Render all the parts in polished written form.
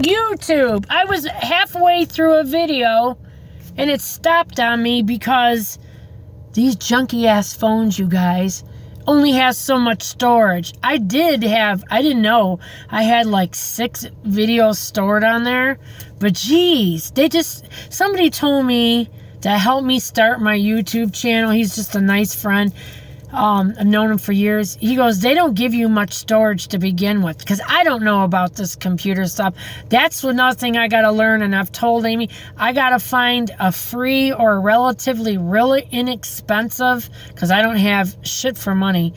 YouTube. I was halfway through a video and it stopped on me because these junky ass phones, you guys, only has so much storage. I didn't know I had like 6 videos stored on there, but geez, somebody told me to help me start my YouTube channel. He's just a nice friend. I've known him for years. He goes, they don't give you much storage to begin with, because I don't know about this computer stuff. That's another thing I got to learn, and I've told Amy, I got to find a free or relatively really inexpensive, because I don't have shit for money,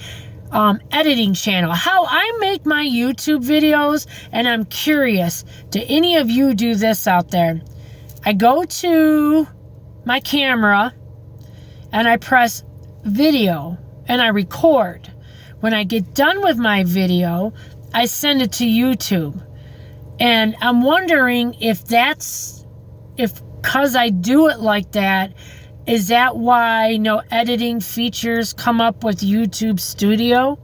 editing channel. How I make my YouTube videos, and I'm curious, do any of you do this out there? I go to my camera, and I press video, and I record. When I get done with my video, I send it to YouTube. And I'm wondering if because I do it like that, is that why no editing features come up with YouTube Studio?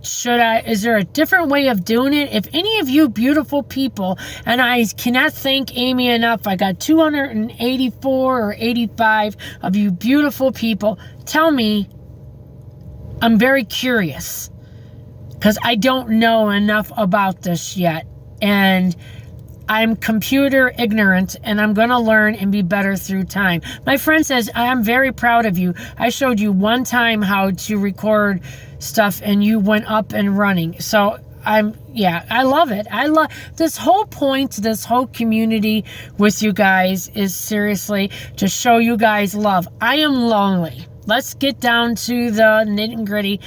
Is there a different way of doing it? If any of you beautiful people, and I cannot thank Amy enough, I got 284 or 85 of you beautiful people, tell me. I'm very curious because I don't know enough about this yet, and I'm computer ignorant, and I'm going to learn and be better through time. My friend says, I'm very proud of you. I showed you one time how to record stuff and you went up and running. So I love it. I love this whole point, this whole community with you guys is seriously to show you guys love. I am lonely. Let's get down to the nitty and gritty.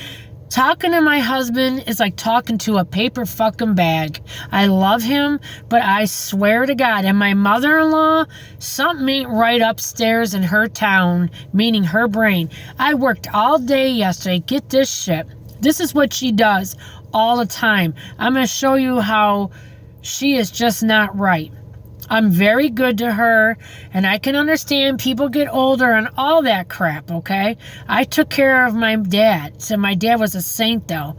Talking to my husband is like talking to a paper fucking bag. I love him, but I swear to God, and my mother-in-law, something ain't right upstairs in her town, meaning her brain. I worked all day yesterday. Get this shit. This is what she does all the time. I'm going to show you how she is just not right. I'm very good to her, and I can understand people get older and all that crap, okay? I took care of my dad, so my dad was a saint, though.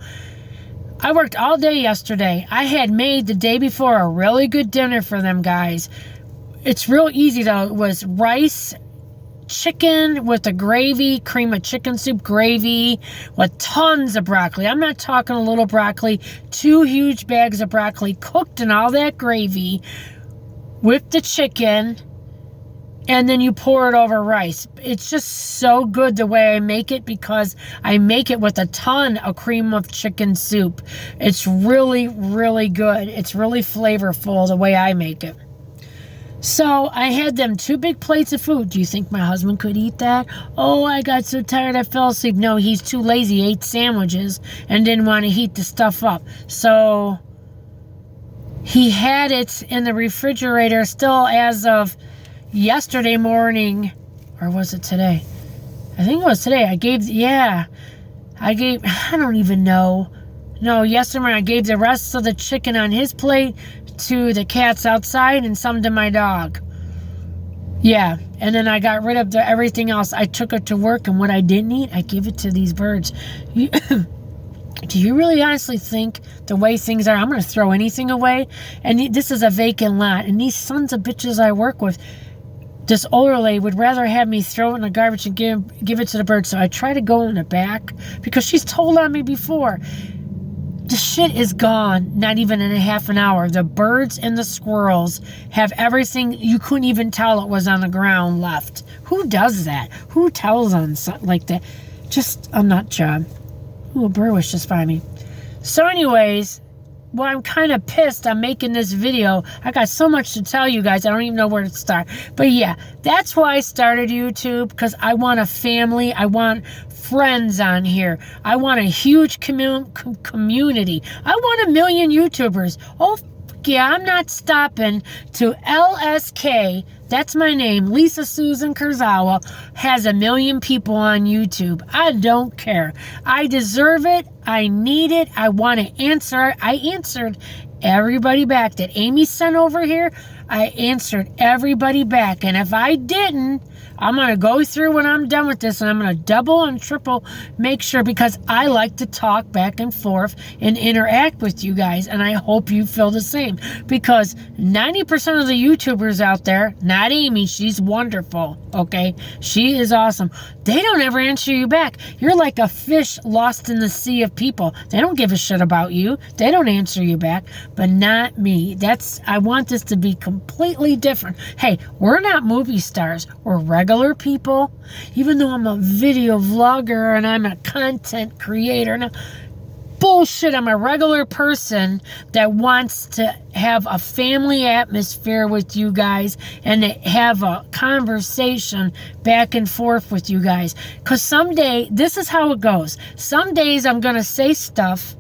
I worked all day yesterday. I had made the day before a really good dinner for them guys. It's real easy, though. It was rice, chicken with a gravy, cream of chicken soup gravy with tons of broccoli. I'm not talking a little broccoli. 2 huge bags of broccoli cooked in all that gravy with the chicken, and then you pour it over rice. It's just so good the way I make it, because I make it with a ton of cream of chicken soup. It's really, really good. It's really flavorful the way I make it. So I had them 2 big plates of food. Do you think my husband could eat that? Oh, I got so tired I fell asleep. No, he's too lazy. He ate sandwiches and didn't want to heat the stuff up. So he had it in the refrigerator still as of yesterday morning. Or was it today? I think it was today. I don't even know. No, yesterday morning I gave the rest of the chicken on his plate to the cats outside and some to my dog. Yeah, and then I got rid of everything else. I took it to work, and what I didn't eat, I give it to these birds. Do you really honestly think the way things are, I'm going to throw anything away? And this is a vacant lot, and these sons of bitches I work with, this older lady would rather have me throw it in the garbage and give it to the birds. So I try to go in the back, because she's told on me before. The shit is gone, not even in a half an hour. The birds and the squirrels have everything. You couldn't even tell it was on the ground left. Who does that? Who tells on something like that? Just a nut job. Ooh, a bird was just by me. So anyways, well, I'm kind of pissed I'm making this video. I got so much to tell you guys, I don't even know where to start. But yeah, that's why I started YouTube, because I want a family. I want friends on here. I want a huge community. I want 1 million YouTubers. Oh, yeah, I'm not stopping to LSK. That's my name. Lisa Susan Kurzawa has 1 million people on YouTube. I don't care. I deserve it. I need it. I want to answer it. I answered everybody back that Amy sent over here. I answered everybody back. And if I didn't, I'm going to go through when I'm done with this, and I'm going to double and triple make sure, because I like to talk back and forth and interact with you guys, and I hope you feel the same, because 90% of the YouTubers out there, not Amy, she's wonderful, okay? She is awesome. They don't ever answer you back. You're like a fish lost in the sea of people. They don't give a shit about you. They don't answer you back, but not me. I want this to be completely different. Hey, we're not movie stars. We're regular people. Even though I'm a video vlogger and I'm a content creator. Now, bullshit, I'm a regular person that wants to have a family atmosphere with you guys and to have a conversation back and forth with you guys. Because someday, this is how it goes. Some days I'm going to say stuff,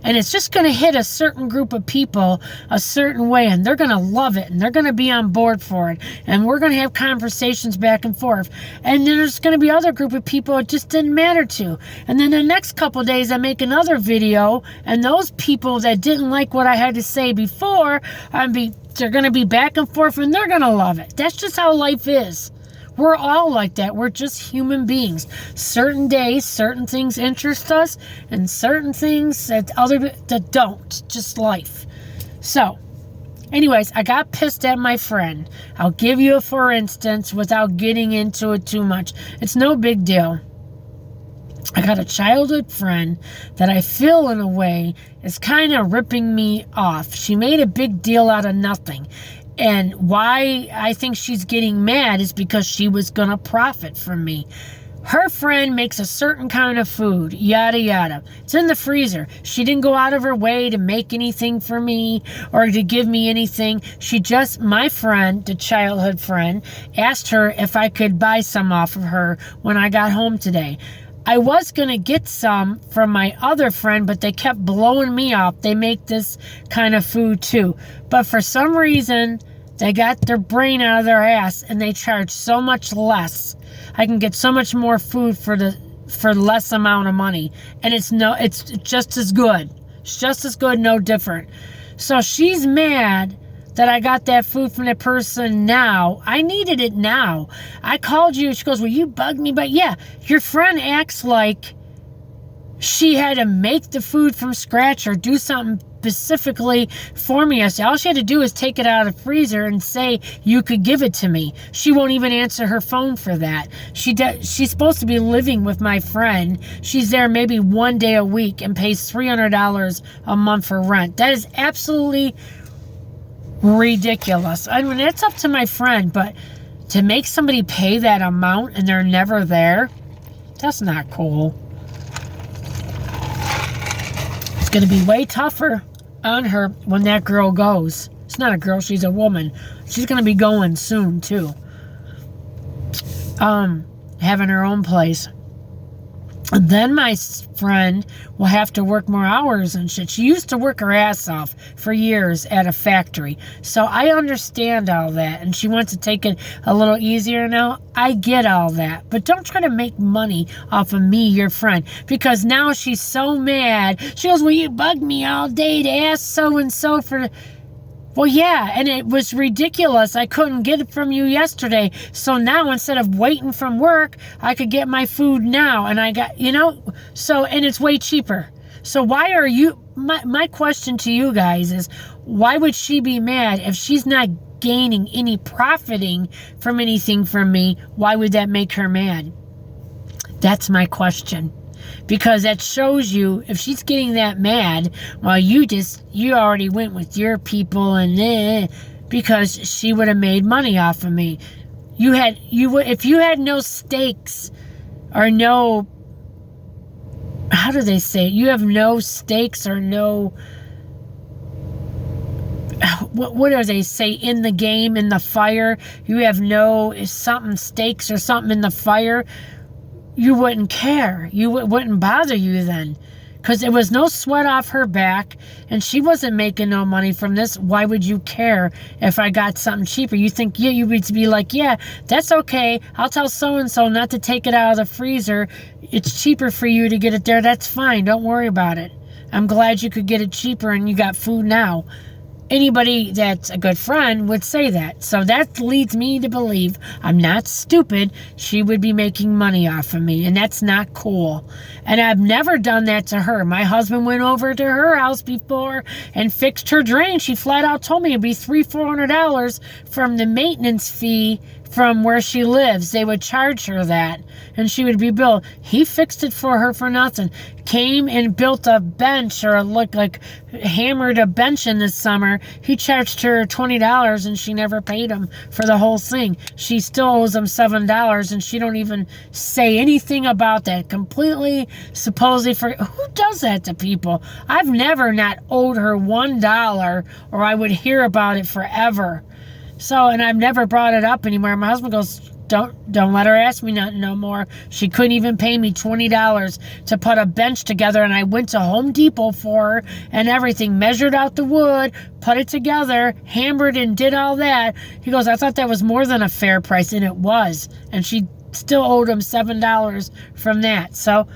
and it's just going to hit a certain group of people a certain way, and they're going to love it, and they're going to be on board for it, and we're going to have conversations back and forth. And then there's going to be other group of people it just didn't matter to. And then the next couple of days I make another video, and those people that didn't like what I had to say before, they're going to be back and forth, and they're going to love it. That's just how life is. We're all like that. We're just human beings. Certain days, certain things interest us, and certain things that don't. Just life. So, anyways, I got pissed at my friend. I'll give you a for instance without getting into it too much. It's no big deal. I got a childhood friend that I feel in a way is kind of ripping me off. She made a big deal out of nothing. And why I think she's getting mad is because she was going to profit from me. Her friend makes a certain kind of food, yada yada. It's in the freezer. She didn't go out of her way to make anything for me or to give me anything. My friend, the childhood friend, asked her if I could buy some off of her when I got home today. I was going to get some from my other friend, but they kept blowing me off. They make this kind of food too. But for some reason, they got their brain out of their ass and they charge so much less. I can get so much more food for less amount of money. And it's just as good. It's just as good, no different. So she's mad that I got that food from that person now. I needed it now. I called you. She goes, well, you bugged me. But yeah, your friend acts like she had to make the food from scratch or do something specifically for me. I said, all she had to do is take it out of the freezer and say you could give it to me. She won't even answer her phone for that. She's supposed to be living with my friend. She's there maybe one day a week and pays $300 a month for rent. That is absolutely ridiculous. I mean, it's up to my friend, but to make somebody pay that amount and they're never there, that's not cool. It's going to be way tougher on her when that girl goes. It's not a girl, she's a woman. She's going to be going soon too. Having her own place. And then my friend will have to work more hours and shit. She used to work her ass off for years at a factory. So I understand all that. And she wants to take it a little easier now. I get all that. But don't try to make money off of me, your friend. Because now she's so mad. She goes, well, you bugged me all day to ask so-and-so for... Well, yeah, and it was ridiculous. I couldn't get it from you yesterday. So now instead of waiting from work, I could get my food now. And I got, and it's way cheaper. So why are you, my question to you guys is, why would she be mad if she's not gaining any profiting from anything from me? Why would that make her mad? That's my question. Because that shows you, if she's getting that mad, well, you already went with your people and because she would have made money off of me. If you had no stakes or no, how do they say it? You have no stakes or no, what do they say, in the game, in the fire? You have no stakes or something in the fire. You wouldn't care. It wouldn't bother you then. Because there was no sweat off her back. And she wasn't making no money from this. Why would you care if I got something cheaper? You think, yeah, you would be like, yeah, that's okay. I'll tell so-and-so not to take it out of the freezer. It's cheaper for you to get it there. That's fine. Don't worry about it. I'm glad you could get it cheaper and you got food now. anybody that's a good friend would say that. So that leads me to believe I'm not stupid. She would be making money off of me, and that's not cool. And I've never done that to her. My husband went over to her house before and fixed her drain. She flat out told me it'd be $300-400 from the maintenance fee from where she lives. They would charge her that, and she would be billed. He fixed it for her for nothing. Came and built a bench, or like hammered a bench in this summer. He charged her $20, and she never paid him for the whole thing. She still owes him $7, and she don't even say anything about that. Completely, supposedly, for who does that to people? I've never not owed her $1, or I would hear about it forever. So, and I've never brought it up anymore. My husband goes, don't let her ask me nothing no more. She couldn't even pay me $20 to put a bench together, and I went to Home Depot for her and everything, measured out the wood, put it together, hammered and did all that. He goes, I thought that was more than a fair price, and it was. And she still owed him $7 from that. So,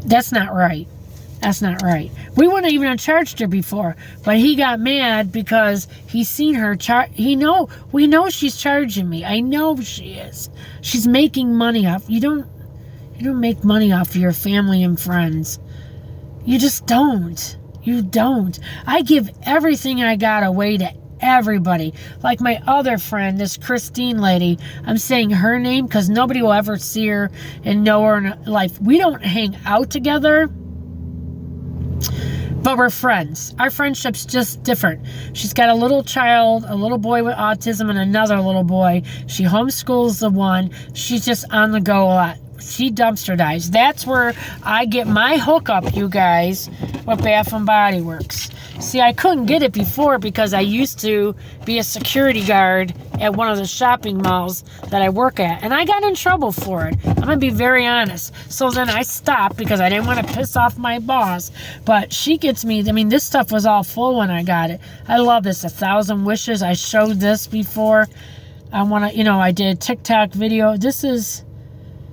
that's not right. That's not right. We wouldn't even have charged her before, but he got mad because he seen her we know she's charging me. I know she is. She's making money off. You don't make money off of your family and friends. You just don't. You don't. I give everything I got away to everybody. Like my other friend, this Christine lady, I'm saying her name because nobody will ever see her and know her in life. We don't hang out together, but we're friends. Our friendship's just different. She's got a little child, a little boy with autism, and another little boy. She homeschools the one. She's just on the go a lot. She dumpster dives. That's where I get my hookup, you guys, with Bath and Body Works. See, I couldn't get it before because I used to be a security guard at one of the shopping malls that I work at, and I got in trouble for it. I'm going to be very honest. So then I stopped because I didn't want to piss off my boss, but she gets me. I mean, this stuff was all full when I got it. I love this. 1,000 Wishes. I showed this before. I did a TikTok video. This is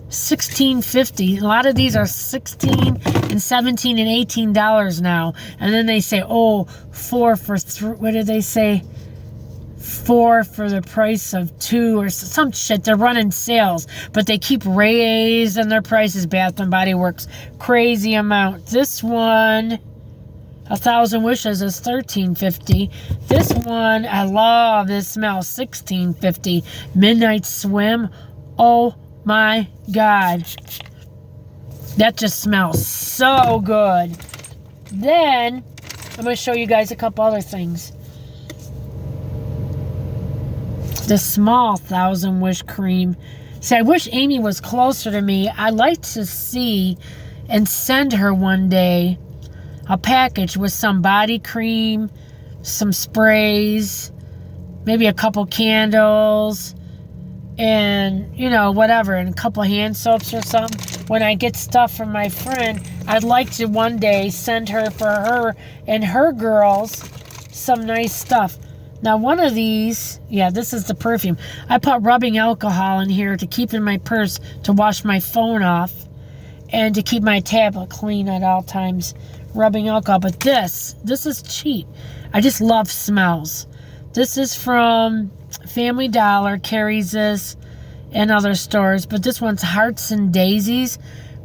$16.50. A lot of these are $16 and $17 and $18 now. And then they say, oh, 4 for 3. What did they say? 4 for the price of 2 or some shit. They're running sales, but they keep raising their prices. Bath and Body Works, crazy amount. This one, 1,000 Wishes, is $13.50. This one, I love this smell, $16.50. Midnight Swim. Oh my God, that just smells so good. Then I'm going to show you guys a couple other things. The small 1,000 Wish cream. See, I wish Amy was closer to me. I'd like to see and send her one day a package with some body cream, some sprays, maybe a couple candles, and whatever, and a couple hand soaps or something. When I get stuff from my friend, I'd like to one day send her, for her and her girls, some nice stuff. Now, one of these, this is the perfume. I put rubbing alcohol in here to keep in my purse to wash my phone off and to keep my tablet clean at all times. Rubbing alcohol. But this is cheap. I just love smells. This is from Family Dollar, carries this, and other stores, but this one's Hearts and Daisies.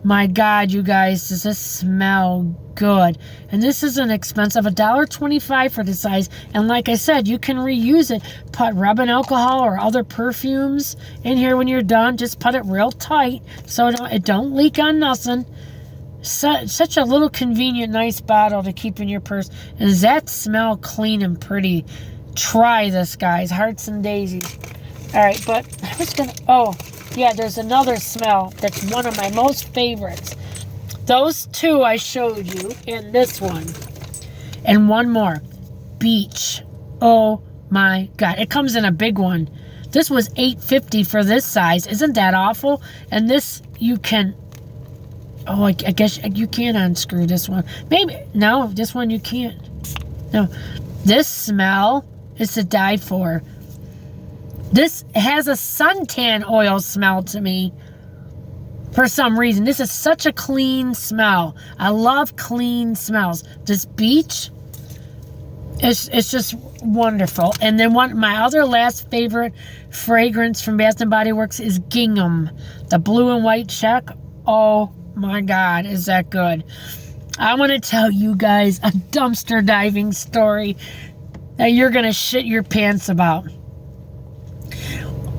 My God, you guys, does this smell good? And this isn't expensive, $1.25 for the size. And like I said, you can reuse it. Put rubbing alcohol or other perfumes in here when you're done. Just put it real tight so it don't leak on nothing. Such a little convenient, nice bottle to keep in your purse. And does that smell clean and pretty? Try this, guys. Hearts and Daisies. All right, but I was gonna, there's another smell that's one of my most favorites. Those two I showed you, and this one, and one more. Beach. Oh my God, it comes in a big one. This was $8.50 for this size. Isn't that awful? And this, you can, I guess you can unscrew this one. Maybe, no, this one you can't. No, this smell is to die for. This has a suntan oil smell to me for some reason. This is such a clean smell. I love clean smells. This Beach, It's just wonderful. And then my other last favorite fragrance from Bath and Body Works is Gingham, the blue and white check. Oh my God, is that good? I want to tell you guys a dumpster diving story that you're gonna shit your pants about.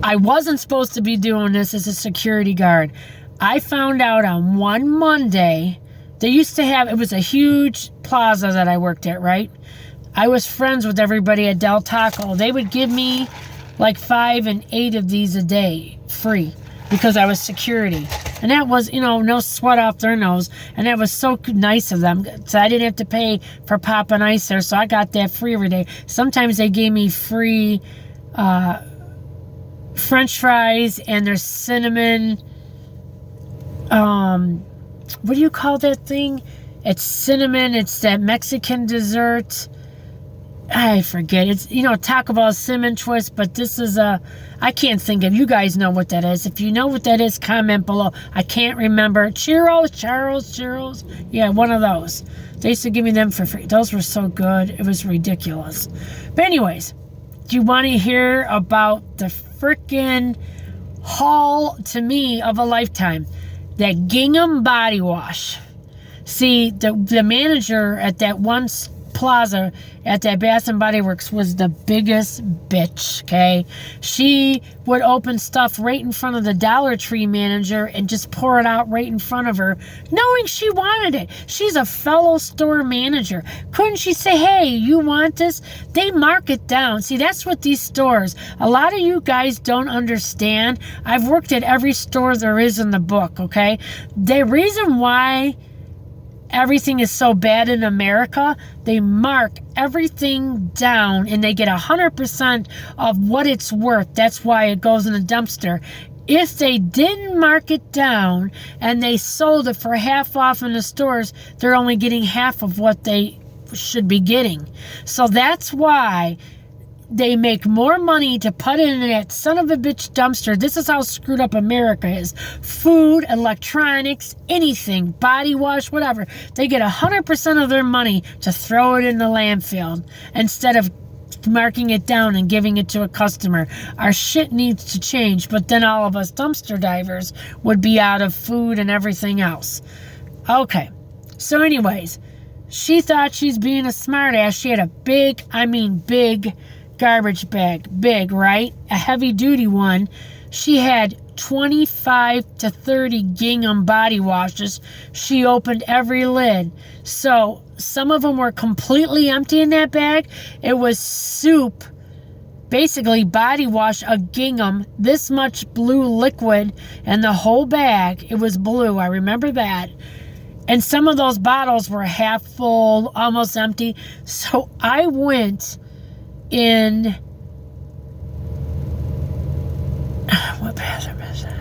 I wasn't supposed to be doing this as a security guard. I found out on one Monday, they used to have, it was a huge plaza that I worked at, right? I was friends with everybody at Del Taco. They would give me like 5 and 8 of these a day free because I was security. And that was, you know, no sweat off their nose. And that was so nice of them. So I didn't have to pay for popping ice there. So I got that free every day. Sometimes they gave me free French fries and their cinnamon, what do you call that thing? It's cinnamon. It's that Mexican dessert. I forget. It's, you know, Taco Bell cinnamon twist, but this is I can't think of. You guys know what that is. If you know what that is, comment below. I can't remember. Churros. Yeah, one of those. They used to give me them for free. Those were so good. It was ridiculous. But anyways, do you want to hear about the freaking haul to me of a lifetime? That Gingham body wash. See, the manager at that one plaza at that Bath and Body Works was the biggest bitch, okay? She would open stuff right in front of the Dollar Tree manager and just pour it out right in front of her, knowing she wanted it. She's a fellow store manager. Couldn't she say, hey, you want this? They mark it down. See, that's what these stores, a lot of you guys don't understand. I've worked at every store there is in the book, okay? The reason why everything is so bad in America, they mark everything down and they get 100% of what it's worth. That's why it goes in the dumpster. If they didn't mark it down and they sold it for half off in the stores, they're only getting half of what they should be getting. So that's why they make more money to put in that son of a bitch dumpster. This is how screwed up America is. Food, electronics, anything, body wash, whatever. They get 100% of their money to throw it in the landfill instead of marking it down and giving it to a customer. Our shit needs to change, but then all of us dumpster divers would be out of food and everything else. Okay, so anyways, she thought she's being a smartass. She had a big, I mean big, garbage bag. Big, right? A heavy duty one. She had 25 to 30 Gingham body washes. She opened every lid. So some of them were completely empty in that bag. It was soup, basically body wash of Gingham, this much blue liquid, and the whole bag, it was blue. I remember that. And some of those bottles were half full, almost empty. So I went in, what bathroom is that?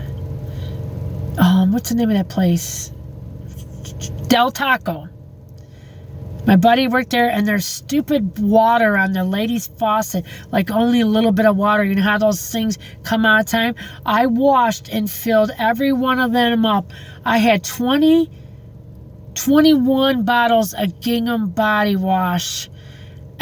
What's the name of that place? Del Taco. My buddy worked there, and there's stupid water on the ladies' faucet, like only a little bit of water. You know how those things come out of time? I washed and filled every one of them up. I had 21 bottles of Gingham body wash.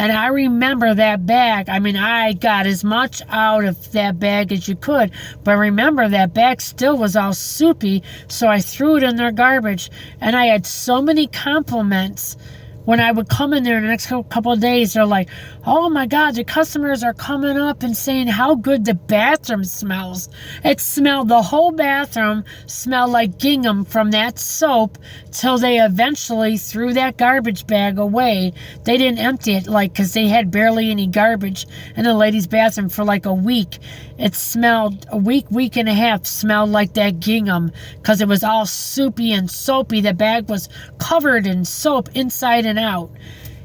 And I remember that bag. I mean, I got as much out of that bag as you could. But remember, that bag still was all soupy. So I threw it in their garbage. And I had so many compliments when I would come in there in the next couple of days. They're like, oh my God, the customers are coming up and saying how good the bathroom smells. It smelled, the whole bathroom smelled like Gingham from that soap till they eventually threw that garbage bag away. They didn't empty it, like, because they had barely any garbage in the ladies' bathroom for like a week. It smelled, a week and a half smelled like that Gingham because it was all soupy and soapy. The bag was covered in soap inside and out.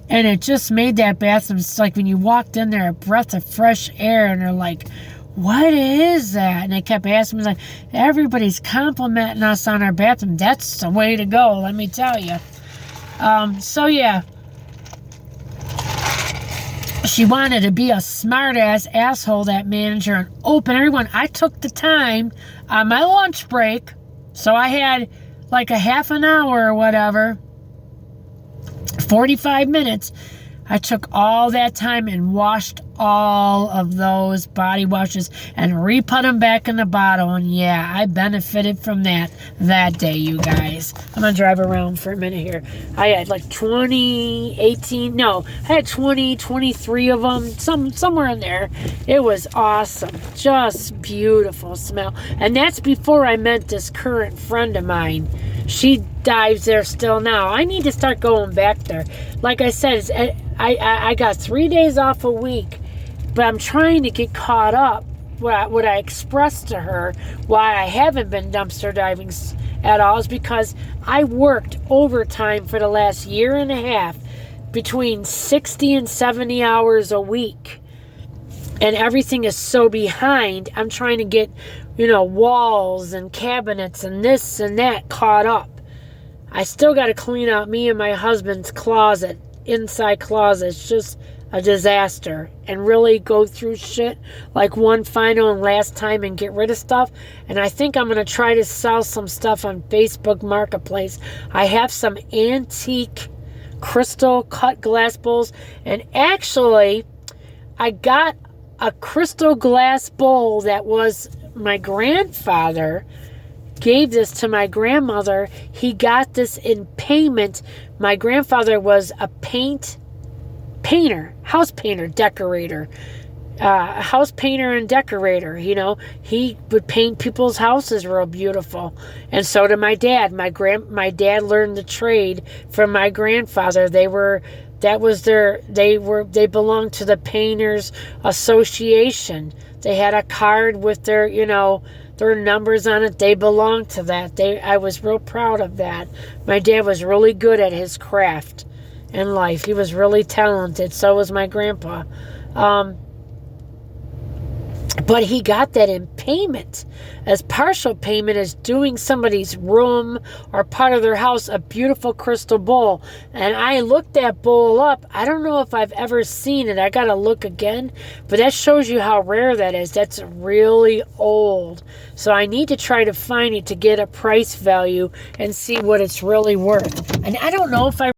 And it just made that bathroom, it's like when you walked in there, a breath of fresh air, and they're like, what is that? And they kept asking me, like, everybody's complimenting us on our bathroom. That's the way to go, let me tell you. So yeah, she wanted to be a smart-ass asshole, that manager, and open everyone. I took the time on my lunch break, so I had like a half an hour or whatever, 45 minutes. I took all that time and washed all of those body washes and re-put them back in the bottle. And yeah, I benefited from that day, you guys. I'm going to drive around for a minute here. I had like 23 of them, somewhere in there. It was awesome. Just beautiful smell. And that's before I met this current friend of mine. She dives there still now. I need to start going back there. Like I said, I got 3 days off a week, but I'm trying to get caught up. What I expressed to her why I haven't been dumpster diving at all is because I worked overtime for the last year and a half, between 60 and 70 hours a week. And everything is so behind. I'm trying to get, walls and cabinets and this and that caught up. I still got to clean out me and my husband's closet, inside closet. It's just a disaster. And really go through shit like one final and last time and get rid of stuff. And I think I'm going to try to sell some stuff on Facebook Marketplace. I have some antique crystal cut glass bowls. And actually, I got a crystal glass bowl that was my grandfather gave this to my grandmother. He got this in payment. My grandfather was a house painter, decorator, house painter and decorator. He would paint people's houses real beautiful. And so did my dad. My dad learned the trade from my grandfather. They belonged to the Painters Association. They had a card with their numbers on it. They belonged to that. I was real proud of that. My dad was really good at his craft in life. He was really talented. So was my grandpa. But he got that in payment, as partial payment, as doing somebody's room or part of their house a beautiful crystal bowl. And I looked that bowl up. I don't know if I've ever seen it. I got to look again. But that shows you how rare that is. That's really old. So I need to try to find it to get a price value and see what it's really worth. And I don't know if I